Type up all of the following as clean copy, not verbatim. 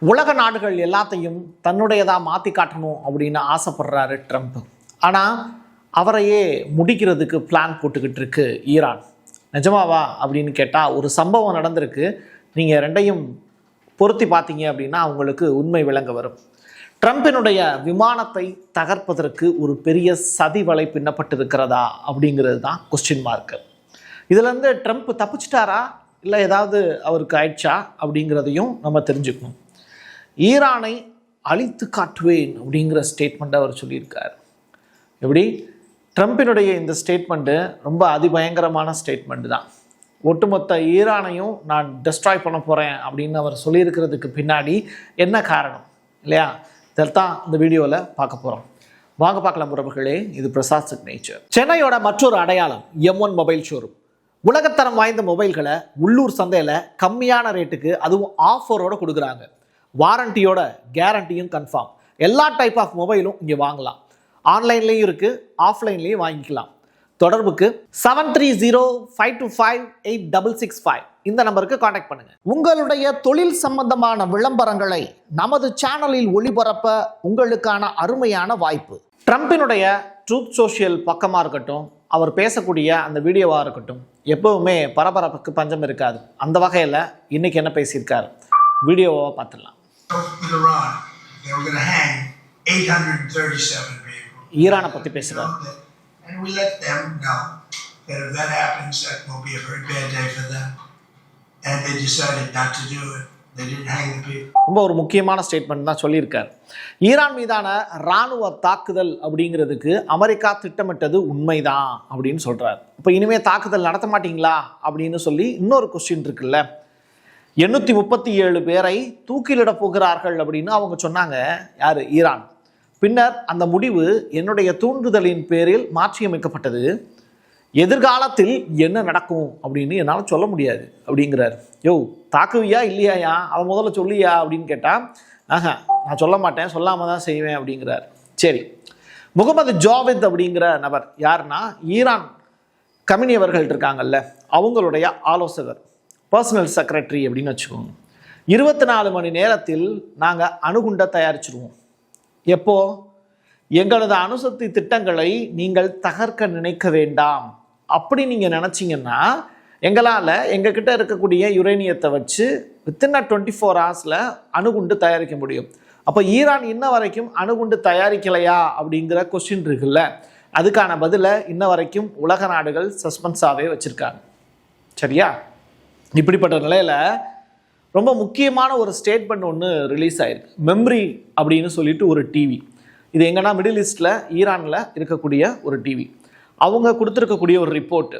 உலக நாடுகள் எல்லாத்தையும் தன்னுடையதாக மாற்றி காட்டணும் அப்படின்னு ஆசைப்படுறாரு ட்ரம்ப். ஆனால் அவரையே முடிக்கிறதுக்கு பிளான் போட்டுக்கிட்டு இருக்கு ஈரான். நிஜமாவா அப்படின்னு கேட்டால் ஒரு சம்பவம் நடந்திருக்கு. நீங்கள் ரெண்டையும் பொருத்தி பார்த்தீங்க அப்படின்னா அவங்களுக்கு உண்மை விளங்க வரும். ட்ரம்பினுடைய விமானத்தை தகர்ப்பதற்கு ஒரு பெரிய சதி வலை பின்னப்பட்டிருக்கிறதா அப்படிங்கிறது தான் கொஸ்டின் மார்க்கு. இதுலேருந்து ட்ரம்ப் தப்பிச்சிட்டாரா இல்லை ஏதாவது அவருக்கு ஆயிடுச்சா அப்படிங்கிறதையும் நம்ம தெரிஞ்சுக்கணும். ஈரானை அழித்து காட்டுவேன் அப்படிங்கிற ஸ்டேட்மெண்ட்டை அவர் சொல்லியிருக்கார். எப்படி? ட்ரம்பினுடைய இந்த ஸ்டேட்மெண்ட்டு ரொம்ப அதிபயங்கரமான ஸ்டேட்மெண்ட்டு தான். ஒட்டுமொத்த ஈரானையும் நான் டெஸ்ட்ராய் பண்ண போகிறேன் அப்படின்னு அவர் சொல்லியிருக்கிறதுக்கு பின்னாடி என்ன காரணம் இல்லையா? இதைத்தான் இந்த வீடியோவில் பார்க்க போகிறோம். வாங்க பார்க்கலாம் உறவுகளே. இது பிரசாத் சிக்னேச்சர். சென்னையோட மற்றொரு அடையாளம் M1 மொபைல் ஷோரூம். உலகத்தரம் வாய்ந்த மொபைல்களை உள்ளூர் சந்தையில் கம்மியான ரேட்டுக்கு அதுவும் ஆஃபரோடு கொடுக்குறாங்க. வாரண்டியோட கேரண்டியும் கன்ஃபார்ம். எல்லா டைப் ஆஃப் மொபைலும் இங்கே வாங்கலாம். ஆன்லைன்லேயும் இருக்குது, ஆஃப்லைன்லேயும் வாங்கிக்கலாம். தொடர்புக்கு 7305258665 இந்த நம்பருக்கு காண்டாக்ட் பண்ணுங்க. உங்களுடைய தொழில் சம்பந்தமான விளம்பரங்களை நமது சேனலில் ஒளிபரப்ப உங்களுக்கான அருமையான வாய்ப்பு. ட்ரம்பினுடைய ட்ரூத் சோஷியல் பக்கமாக இருக்கட்டும், அவர் பேசக்கூடிய அந்த வீடியோவாக இருக்கட்டும், எப்பவுமே பரபரப்புக்கு பஞ்சம் இருக்காது. அந்த வகையில் இன்னைக்கு என்ன பேசியிருக்காரு வீடியோவை பார்த்துடலாம். ஈரானை பற்றி பேசுகிறார். And we let them know that if that happens, that will be a very bad day for them. And they decided not to do it. They didn't hang the people. ரொம்ப ஒரு முக்கியமான ஸ்டேட்மெண்ட் தான் சொல்லியிருக்கார். Iran மீதான இராணுவ தாக்குதல் அப்படிங்கிறதுக்கு America திட்டமிட்டது உண்மைதான் அப்படின்னு சொல்கிறார். இப்போ இனிமேல் தாக்குதல் நடத்த மாட்டீங்களா அப்படின்னு சொல்லி இன்னொரு கொஸ்டின் இருக்குல்ல. 837 பேரை தூக்கிலிட போகிறார்கள் அப்படின்னு அவங்க சொன்னாங்க. யார்? ஈரான். பின்னர் அந்த முடிவு என்னுடைய தூண்டுதலின் பேரில் மாற்றியமைக்கப்பட்டது. எதிர்காலத்தில் என்ன நடக்கும் அப்படின்னு என்னால் சொல்ல முடியாது அப்படிங்கிறார். யோ, தாக்குவியா இல்லையா? அவன் முதல்ல சொல்லியா அப்படின்னு கேட்டால், நான் சொல்ல மாட்டேன், சொல்லாமல் தான் செய்வேன் அப்படிங்கிறார். சரி, முகமது ஜாவித் அப்படிங்கிற நபர் யாருன்னா ஈரான் கமினி அவர்கள் இருக்காங்கல்ல, அவங்களுடைய ஆலோசகர், பர்சனல் செக்ரட்டரி அப்படின்னு வச்சுக்கோங்க. 24 மணி நேரத்தில் நாங்கள் அணுகுண்டை தயாரிச்சிருவோம். எப்போ? எங்களது அணுசக்தி திட்டங்களை நீங்கள் தகர்க்க நினைக்க வேண்டாம். அப்படி நீங்கள் நினச்சிங்கன்னா எங்களால் எங்ககிட்ட இருக்கக்கூடிய யுரேனியத்தை வச்சு வித்தின் 24 ஹவர்ஸில் அணுகுண்டு தயாரிக்க முடியும். அப்போ ஈரான் இன்ன வரைக்கும் அணுகுண்டு தயாரிக்கலையா அப்படிங்கிற கொஸ்டின் இருக்குல்ல, அதுக்கான பதிலை இன்ன வரைக்கும் உலக நாடுகள் சஸ்பென்ஸாகவே வச்சுருக்காங்க. சரியா? இப்படிப்பட்ட நிலையில் ரொம்ப முக்கியமான ஒரு ஸ்டேட்மெண்ட் ஒன்று ரிலீஸ் ஆகிருக்கு. மெம்ரி அப்படின்னு சொல்லிட்டு ஒரு டிவி. இது எங்கன்னா மிடில் ஈஸ்டில் ஈரானில் இருக்கக்கூடிய ஒரு டிவி. அவங்க கொடுத்துருக்கக்கூடிய ஒரு ரிப்போர்ட்டு.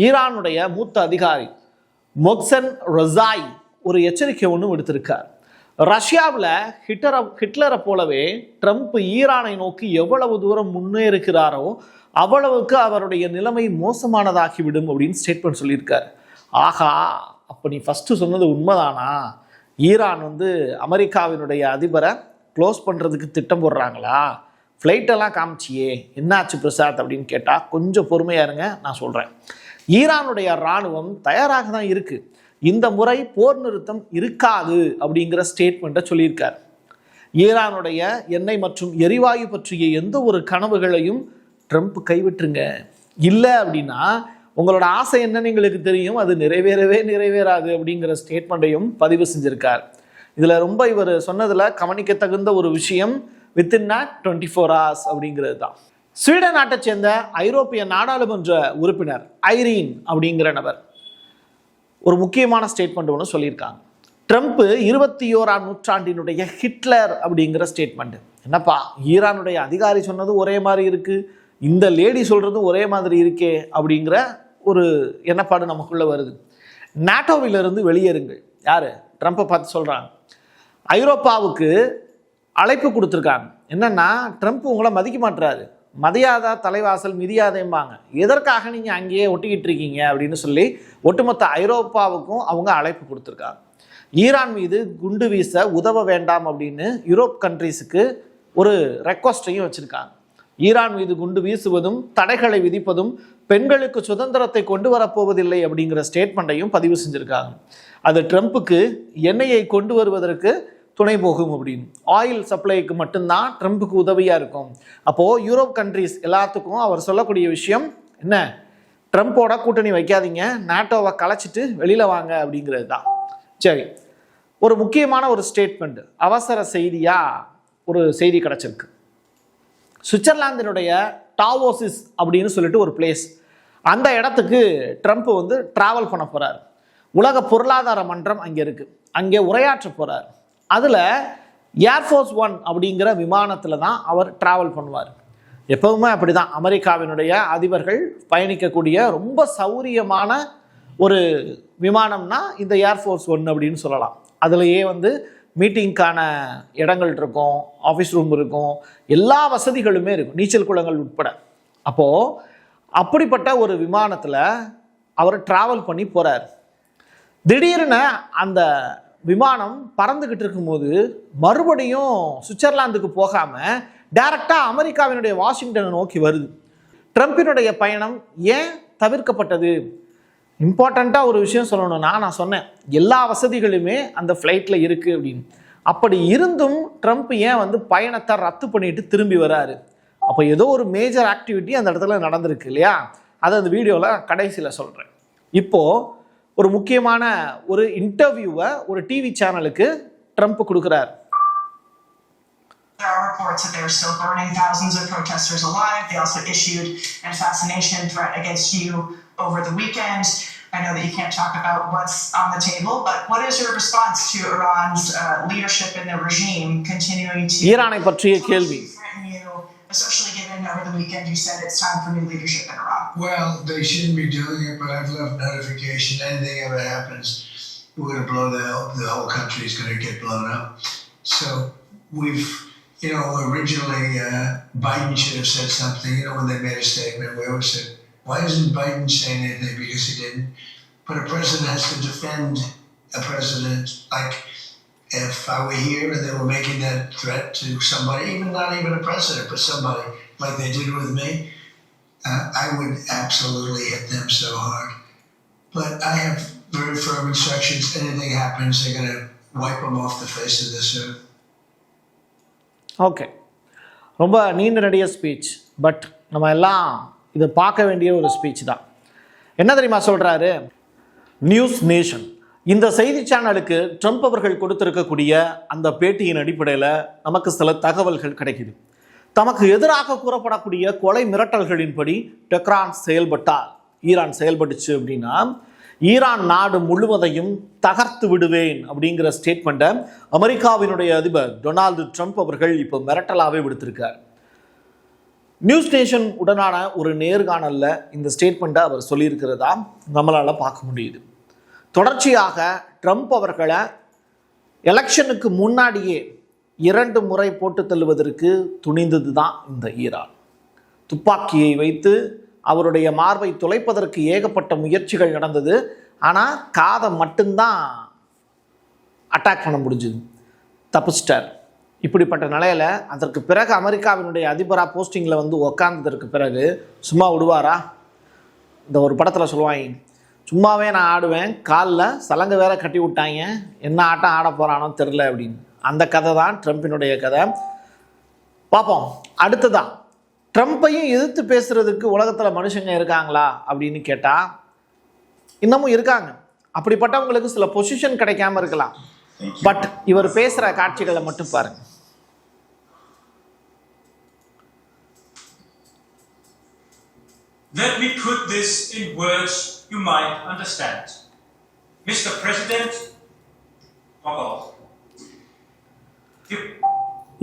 ஈரானுடைய மூத்த அதிகாரி மொக்சன் ரஸாய் ஒரு எச்சரிக்கை ஒன்று விடுத்திருக்கார். ரஷ்யாவில் ஹிட்லரை போலவே ட்ரம்ப் ஈரானை நோக்கி எவ்வளவு தூரம் முன்னேறுகிறாரோ அவ்வளவுக்கு அவருடைய நிலைமை மோசமானதாகிவிடும் அப்படின்னு ஸ்டேட்மெண்ட் சொல்லியிருக்கார். ஆகா, அப்போ நீ ஃபஸ்ட்டு சொன்னது உண்மைதானா? ஈரான் அமெரிக்காவினுடைய அதிபரை க்ளோஸ் பண்ணுறதுக்கு திட்டம் போடுறாங்களா? ஃப்ளைட்டெல்லாம் காமிச்சியே, என்னாச்சு பிரசாத் அப்படின்னு கேட்டால் கொஞ்சம் பொறுமையாக இருங்க, நான் சொல்கிறேன். ஈரானுடைய இராணுவம் தயாராக தான் இருக்குது. இந்த முறை போர் நிறுத்தம் இருக்காது அப்படிங்கிற ஸ்டேட்மெண்ட்டை சொல்லியிருக்கார். ஈரானுடைய எண்ணெய் மற்றும் எரிவாயு பற்றிய எந்த ஒரு கனவுகளையும் ட்ரம்ப் கைவிட்டுருங்க. இல்லை அப்படின்னா உங்களோட ஆசை என்னன்னு எங்களுக்கு தெரியும், அது நிறைவேறாது அப்படிங்கிற ஸ்டேட்மெண்ட்டையும் பதிவு செஞ்சுருக்கார். இதில் ரொம்ப இவர் சொன்னதில் கவனிக்க தகுந்த ஒரு விஷயம் வித்தின் 24 ஹவர்ஸ் அப்படிங்கிறது தான். ஸ்வீடன் நாட்டை சேர்ந்த ஐரோப்பிய நாடாளுமன்ற உறுப்பினர் ஐரீன் அப்படிங்கிற நபர் ஒரு முக்கியமான ஸ்டேட்மெண்ட் ஒன்று சொல்லியிருக்காங்க. ட்ரம்ப் 21ஆம் நூற்றாண்டினுடைய ஹிட்லர் அப்படிங்கிற ஸ்டேட்மெண்ட். என்னப்பா, ஈரானுடைய அதிகாரி சொன்னது ஒரே மாதிரி இருக்குது, இந்த லேடி சொல்கிறதும் ஒரே மாதிரி இருக்கே அப்படிங்கிற ஒரு எண்ணப்பாடு நமக்குள்ளே வருது. நாட்டோவிலிருந்து வெளியேறுங்கள். யார்? ட்ரம்ப்பை பார்த்து சொல்கிறாங்க. ஐரோப்பாவுக்கு அழைப்பு கொடுத்துருக்காங்க. என்னென்னா, ட்ரம்ப் உங்களை மதிக்க மாட்டுறாரு, மதியாதா தலைவாசல் மிதியாதேம்பாங்க, எதற்காக நீங்கள் அங்கேயே ஒட்டிக்கிட்டு இருக்கீங்க அப்படின்னு சொல்லி ஒட்டுமொத்த ஐரோப்பாவுக்கும் அவங்க அழைப்பு கொடுத்துருக்காங்க. ஈரான் மீது குண்டு வீச உதவ வேண்டாம் அப்படின்னு யூரோப் கண்ட்ரீஸுக்கு ஒரு ரெக்வஸ்டையும் வச்சுருக்காங்க. ஈரான் மீது குண்டு வீசுவதும் தடைகளை விதிப்பதும் பெண்களுக்கு சுதந்திரத்தை கொண்டு வரப்போவதில்லை அப்படிங்கிற ஸ்டேட்மெண்ட்டையும் பதிவு செஞ்சுருக்காங்க. அது ட்ரம்ப்புக்கு எண்ணெயை கொண்டு வருவதற்கு துணை போகும் அப்படின்னு. ஆயில் சப்ளைக்கு மட்டும்தான் ட்ரம்ப்புக்கு உதவியாக இருக்கும். அப்போது யூரோப் கண்ட்ரிஸ் எல்லாத்துக்கும் அவர் சொல்லக்கூடிய விஷயம் என்ன, ட்ரம்ப்போட கூட்டணி வைக்காதீங்க, நாட்டோவை கலைச்சிட்டு வெளியில் வாங்க அப்படிங்கிறது தான். சரி, ஒரு முக்கியமான ஒரு ஸ்டேட்மெண்ட், அவசர செய்தியாக ஒரு செய்தி கிடச்சிருக்கு. சுவிட்சர்லாந்தினுடைய டாவோசிஸ் அப்படின்னு சொல்லிட்டு ஒரு பிளேஸ், அந்த இடத்துக்கு ட்ரம்ப் வந்து ட்ராவல் பண்ண போகிறார். உலக பொருளாதார மன்றம் அங்கே இருக்குது, அங்கே உரையாற்ற போகிறார். அதில் ஏர்ஃபோர்ஸ் 1 அப்படிங்கிற விமானத்தில் தான் அவர் ட்ராவல் பண்ணுவார். எப்பவுமே அப்படி தான், அமெரிக்காவினுடைய அதிபர்கள் பயணிக்கக்கூடிய ரொம்ப சௌரியமான ஒரு விமானம்னா இந்த ஏர்ஃபோர்ஸ் 1 அப்படின்னு சொல்லலாம். அதுலேயே வந்து மீட்டிங்க்கான இடங்கள் இருக்கும், ஆஃபீஸ் ரூம் இருக்கும், எல்லா வசதிகளுமே இருக்கும், நீச்சல் குளங்கள் உட்பட. அப்போது அப்படிப்பட்ட ஒரு விமானத்தில் அவர் ட்ராவல் பண்ணி போகிறார். திடீர்னு அந்த விமானம் பறந்துக்கிட்டு இருக்கும்போது மறுபடியும் சுவிட்சர்லாந்துக்கு போகாமல் டைரக்டாக அமெரிக்காவினுடைய வாஷிங்டனை நோக்கி வருது. ட்ரம்பினுடைய பயணம் ஏன் தவிர்க்கப்பட்டது? இம்பார்ட்டண்ட்டாக ஒரு விஷயம் சொல்லணும்னா, நான் சொன்னேன் எல்லா வசதிகளுமே அந்த ஃப்ளைட்டில் இருக்குது அப்படின்னு. அப்படி இருந்தும் ட்ரம்ப் ஏன் வந்து பயணத்தை ரத்து பண்ணிட்டு திரும்பி வராரு? அப்போ ஏதோ ஒரு மேஜர் ஆக்டிவிட்டி அந்த இடத்துல நடந்திருக்கு இல்லையா? அதை அந்த வீடியோவில் கடைசியில் சொல்கிறேன். இப்போது ஒரு முக்கியமான ஒரு இன்டர்வியூவை ஒரு டிவி சேனலுக்கு ட்ரம்ப் கொடுக்குறார். There are reports that they're still burning thousands of protesters alive. They also issued an assassination threat against you over the weekend. I know that you can't talk about what's on the table, but what is your response to Iran's leadership in the regime continuing to ஈரானை பற்றிய கேள்வி, threaten you, especially given over the weekend you said it's time for new leadership in Iran? Well, they shouldn't be doing it, but I've left notification. Anything ever happens, we're going to blow the whole country is going to get blown up. So we've, originally Biden should have said something, when they made a statement, we always said, why isn't Biden saying anything? Because he didn't. But a president has to defend a president. Like, if I were here and they were making that threat to somebody, not even a president, but somebody, like they did with me, I would absolutely hit them so hard. But I have very firm instructions. Anything happens, they're going to wipe them off the face of this earth. Okay, ரொம்ப நீண்ட நெடிய speech, but நம்ம எல்லாம் இதை பார்க்க வேண்டிய ஒரு speech தான். என்ன தெரியுமா சொல்கிறாரு? நியூஸ் நேஷன் இந்த செய்தி சேனலுக்கு ட்ரம்ப் அவர்கள் கொடுத்திருக்கக்கூடிய அந்த பேட்டியின் அடிப்படையில் நமக்கு சில தகவல்கள் கிடைக்குது. தமக்கு எதிராக கூறப்படக்கூடிய கொலை மிரட்டல்களின்படி டெஹ்ரான் செயல்பட்டால், ஈரான் செயல்பட்டுச்சு அப்படின்னா ஈரான் நாடு முழுவதையும் தகர்த்து விடுவேன் அப்படிங்கிற ஸ்டேட்மெண்ட்டை அமெரிக்காவினுடைய அதிபர் டொனால்டு ட்ரம்ப் அவர்கள் இப்போ மிரட்டலாகவே விடுத்திருக்கார். நியூஸ் நேஷன் உடனான ஒரு நேர்காணலில் இந்த ஸ்டேட்மெண்ட்டை அவர் சொல்லியிருக்கிறதா நம்மளால் பார்க்க முடியுது. தொடர்ச்சியாக ட்ரம்ப் அவர்களை எலெக்ஷனுக்கு முன்னாடியே 2 முறை போட்டு தள்ளுவதற்கு துணிந்தது தான் இந்த ஈரான். துப்பாக்கியை வைத்து அவருடைய மார்பை துளைப்பதற்கு ஏகப்பட்ட முயற்சிகள் நடந்தது. ஆனால் காதை மட்டும்தான் அட்டாக் பண்ண முடிஞ்சுது, தப்பிச்சிட்டார். இப்படிப்பட்ட நிலையில் அதற்கு பிறகு அமெரிக்காவினுடைய அதிபராக போஸ்டிங்கில் வந்து உக்காந்ததற்கு பிறகு சும்மா விடுவாரா? இந்த ஒரு படத்தில் சொல்லுவாங்க, சும்மாவே நான் ஆடுவேன், காலில் சலங்கை வேற கட்டி விட்டாங்க, என்ன ஆட்டம் ஆட போகிறானோ தெரில அப்படின்னு. அந்த கதை தான் ட்ரம்பினுடைய கதை. பார்ப்போம். அடுத்ததான், ட்ரம்ப்பையும் எதிர்த்து பேசுகிறதுக்கு உலகத்தில் மனுஷங்க இருக்காங்களா அப்படின்னு கேட்டால் இன்னமும் இருக்காங்க. அப்படிப்பட்டவங்களுக்கு சில பொசிஷன் கிடைக்காம இருக்கலாம். பட் இவர் பேசுகிற காட்சிகளை மட்டும் பாருங்க. Let me put this in words you might understand. Mr. President,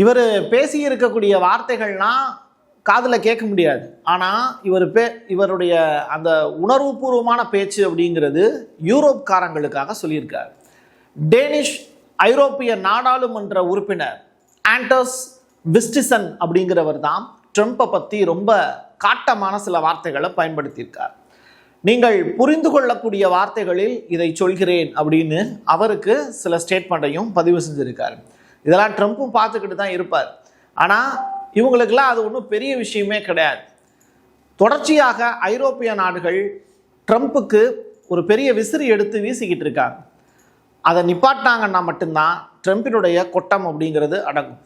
இவர் பேசி இருக்கக்கூடிய வார்த்தைகள்லாம் காதில் கேட்க முடியாது. ஆனால் இவருடைய அந்த உணர்வுபூர்வமான பேச்சு அப்படிங்கிறது யூரோப்காரங்களுக்காக சொல்லியிருக்கார். டேனிஷ் ஐரோப்பிய நாடாளுமன்ற உறுப்பினர் ஆண்டர்ஸ் விஸ்டிசன் அப்படிங்கிறவர் தான் ட்ரம்ப்பை பற்றி ரொம்ப காட்டமான சில வார்த்தைகளை பயன்படுத்தியிருக்கார். நீங்கள் புரிந்து கொள்ளக்கூடிய வார்த்தைகளில் இதை சொல்கிறேன் அப்படின்னு அவருக்கு சில ஸ்டேட்மெண்ட்டையும் பதிவு செஞ்சுருக்கார். இதெல்லாம் ட்ரம்ப்பும் பார்த்துக்கிட்டு தான் இருப்பார். ஆனால் இவங்களுக்கெல்லாம் அது ஒன்றும் பெரிய விஷயமே கிடையாது. தொடர்ச்சியாக ஐரோப்பிய நாடுகள் ட்ரம்ப்புக்கு ஒரு பெரிய விசிறி எடுத்து வீசிக்கிட்டு இருக்காங்க. அதை நிப்பாட்டினாங்கன்னா மட்டும்தான் ட்ரம்பினுடைய கொட்டம் அப்படிங்கிறது அடங்கும்.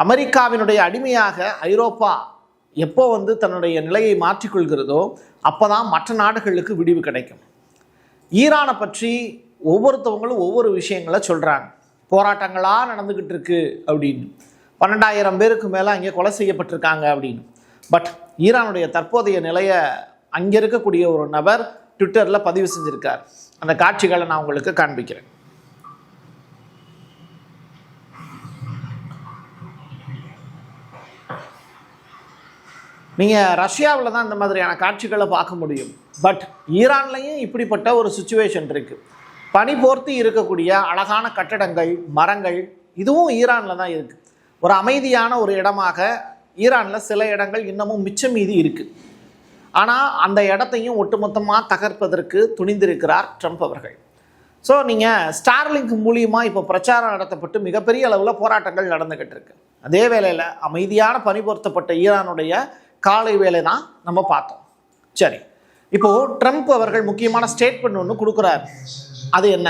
அமெரிக்காவினுடைய அடிமையாக ஐரோப்பா எப்போ தன்னுடைய நிலையை மாற்றிக்கொள்கிறதோ அப்போ தான் மற்ற நாடுகளுக்கு விடிவு கிடைக்கும். ஈரானை பற்றி ஒவ்வொருத்தவங்களும் ஒவ்வொரு விஷயங்களை சொல்கிறாங்க. போராட்டங்களாக நடந்துக்கிட்டு இருக்கு அப்படின்னு, 12,000 பேருக்கு மேலே அங்கே கொலை செய்யப்பட்டிருக்காங்க அப்படின்னு. பட் ஈரானுடைய தற்போதைய நிலையை அங்கே இருக்கக்கூடிய ஒரு நபர் ட்விட்டரில் பதிவு செஞ்சுருக்கார். அந்த காட்சிகளை நான் உங்களுக்கு காண்பிக்கிறேன். நீங்கள் ரஷ்யாவில் தான் இந்த மாதிரியான காட்சிகளை பார்க்க முடியும். பட் ஈரான்லேயும் இப்படிப்பட்ட ஒரு சுச்சுவேஷன் இருக்குது. பனி போர்த்தி இருக்கக்கூடிய அழகான கட்டடங்கள், மரங்கள், இதுவும் ஈரானில் தான் இருக்குது. ஒரு அமைதியான ஒரு இடமாக ஈரானில் சில இடங்கள் இன்னமும் மிச்சம் மீதி இருக்குது. ஆனால் அந்த இடத்தையும் ஒட்டுமொத்தமாக தகர்ப்பதற்கு துணிந்திருக்கிறார் ட்ரம்ப் அவர்கள். ஸோ நீங்கள் ஸ்டார்லிங்க் மூலியமாக இப்போ பிரச்சாரம் நடத்தப்பட்டு மிகப்பெரிய அளவில் போராட்டங்கள் நடந்துக்கிட்டு இருக்கு. அதே வேளையில் அமைதியான பனி போர்த்தப்பட்ட ஈரானுடைய காலை வேலை தான் நம்ம பார்த்தோம். சரி, இப்போது ட்ரம்ப் அவர்கள் முக்கியமான ஸ்டேட்மெண்ட் ஒன்று கொடுக்குறாரு. அது என்ன?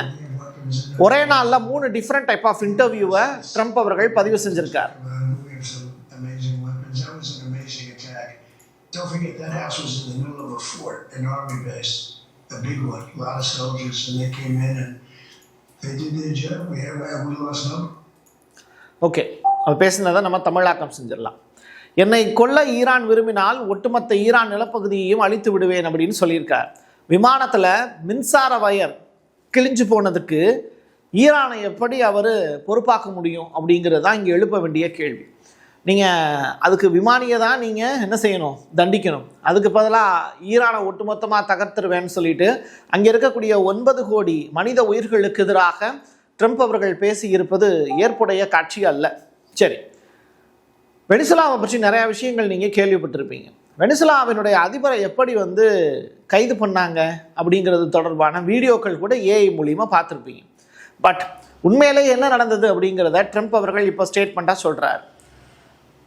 ஒரே நாளில் 3 டிஃப்ரெண்ட் டைப் ஆஃப் இன்டர்வியூவை ட்ரம்ப் அவர்கள் பதிவு செஞ்சுருக்கார். Don't forget that house was in the middle of a fort, an army base, a big one, a lot of soldiers, and they came in and they did their job. We lost no. Okay, அவர் பேசினதை நம்ம தமிழாக்கம் செஞ்சிடலாம். என்னை கொல்ல Iran விரும்பினால் ஒட்டுமொத்த Iran நிலப்பகுதியையும் அழித்து விடுவேன் அப்படின்னு சொல்லியிருக்கார். விமானத்தில் மின்சார வயர் கிழிஞ்சு போனதுக்கு ஈரானை எப்படி அவர் பொறுப்பாக்க முடியும் அப்படிங்கிறது தான் இங்கே எழுப்ப வேண்டிய கேள்வி. நீங்கள் அதுக்கு விமானியை தான் நீங்கள் என்ன செய்யணும்? தண்டிக்கணும். அதுக்கு பதிலாக ஈரானை ஒட்டுமொத்தமாக தகர்த்துருவேன்னு சொல்லிட்டு அங்கே இருக்கக்கூடிய 9 கோடி மனித உயிர்களுக்கு எதிராக ட்ரம்ப் அவர்கள் பேசி இருப்பது ஏற்புடைய காட்சி அல்ல. சரி, வெனிசுலாவை பற்றி நிறையா விஷயங்கள் நீங்கள் கேள்விப்பட்டிருப்பீங்க. வெனிசுலாவினுடைய அதிபரை எப்படி கைது பண்ணாங்க அப்படிங்கிறது தொடர்பான வீடியோக்கள் கூட ஏஐ மூலியமாக பார்த்துருப்பீங்க. பட் உண்மையிலே என்ன நடந்தது அப்படிங்கிறத ட்ரம்ப் அவர்கள் இப்போ ஸ்டேட்மெண்ட்டாக சொல்கிறார்.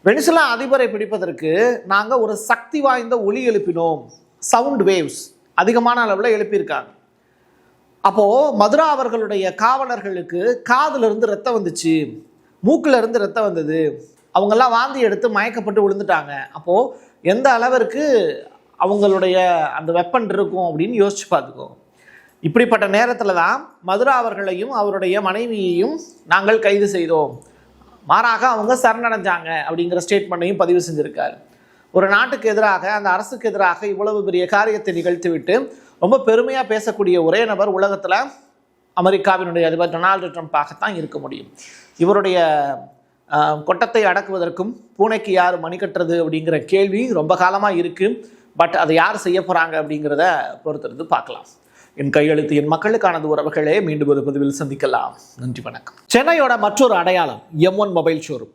வெனிசுலா அதிபரை பிடிப்பதற்கு நாங்கள் ஒரு சக்தி வாய்ந்த ஒலி எழுப்பினோம். சவுண்ட் வேவ்ஸ் அதிகமான அளவில் எழுப்பியிருக்காங்க. அப்போது மதுரா அவர்களுடைய காவலர்களுக்கு காதிலிருந்து ரத்தம் வந்துச்சு, மூக்கிலிருந்து ரத்தம் வந்தது, அவங்கெல்லாம் வாந்தி எடுத்து மயக்கப்பட்டு விழுந்துட்டாங்க. அப்போது எந்த அளவிற்கு அவங்களுடைய அந்த வெப்பன் இருக்கும் அப்படின்னு யோசிச்சு பார்த்துக்கோ. இப்படிப்பட்ட நேரத்தில் தான் மதுரா அவர்களையும் அவருடைய மனைவியையும் நாங்கள் கைது செய்தோம், மாறாக அவங்க சரணடைஞ்சாங்க அப்படிங்கிற ஸ்டேட்மெண்ட்டையும் பதிவு செஞ்சுருக்காரு. ஒரு நாட்டுக்கு எதிராக, அந்த அரசுக்கு எதிராக இவ்வளவு பெரிய காரியத்தை நிகழ்த்திவிட்டு ரொம்ப பெருமையாக பேசக்கூடிய ஒரே நபர் உலகத்தில் அமெரிக்காவினுடைய அதிபர் டொனால்டு ட்ரம்ப்பாகத்தான் இருக்க முடியும். இவருடைய கொட்டத்தை அடக்குவதற்கும் பூனைக்கு யார் மணி கட்டுறது அப்படிங்கிற கேள்வி ரொம்ப காலமாக இருக்குது. பட் அதை யார் செய்ய போகிறாங்க அப்படிங்கிறத பொறுத்திருந்து பார்க்கலாம். என் கையெழுத்து என் மக்களுக்கானது உறவுகளே. மீண்டும் ஒரு பதிவில் சந்திக்கலாம். நன்றி, வணக்கம். சென்னையோட மற்றொரு அடையாளம் M1 மொபைல் ஷோரூம்.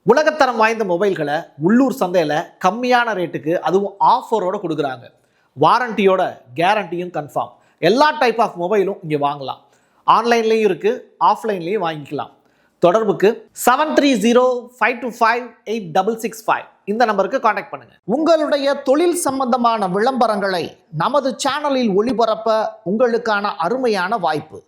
உலகத்தரம் வாய்ந்த மொபைல்களை உள்ளூர் சந்தையில் கம்மியான ரேட்டுக்கு, அதுவும் ஆஃபரோடு கொடுக்குறாங்க. வாரண்டியோட கேரண்டியும் கன்ஃபார்ம். எல்லா டைப் ஆஃப் மொபைலும் இங்கே வாங்கலாம். ஆன்லைன்லேயும் இருக்குது, ஆஃப்லைன்லேயும் வாங்கிக்கலாம். தொடர்புக்கு 7305258665 இந்த நம்பருக்கு காண்டாக்ட் பண்ணுங்க. உங்களுடைய தொழில் சம்பந்தமான விளம்பரங்களை நமது சேனலில் ஒளிபரப்ப உங்களுக்கான அருமையான வாய்ப்பு.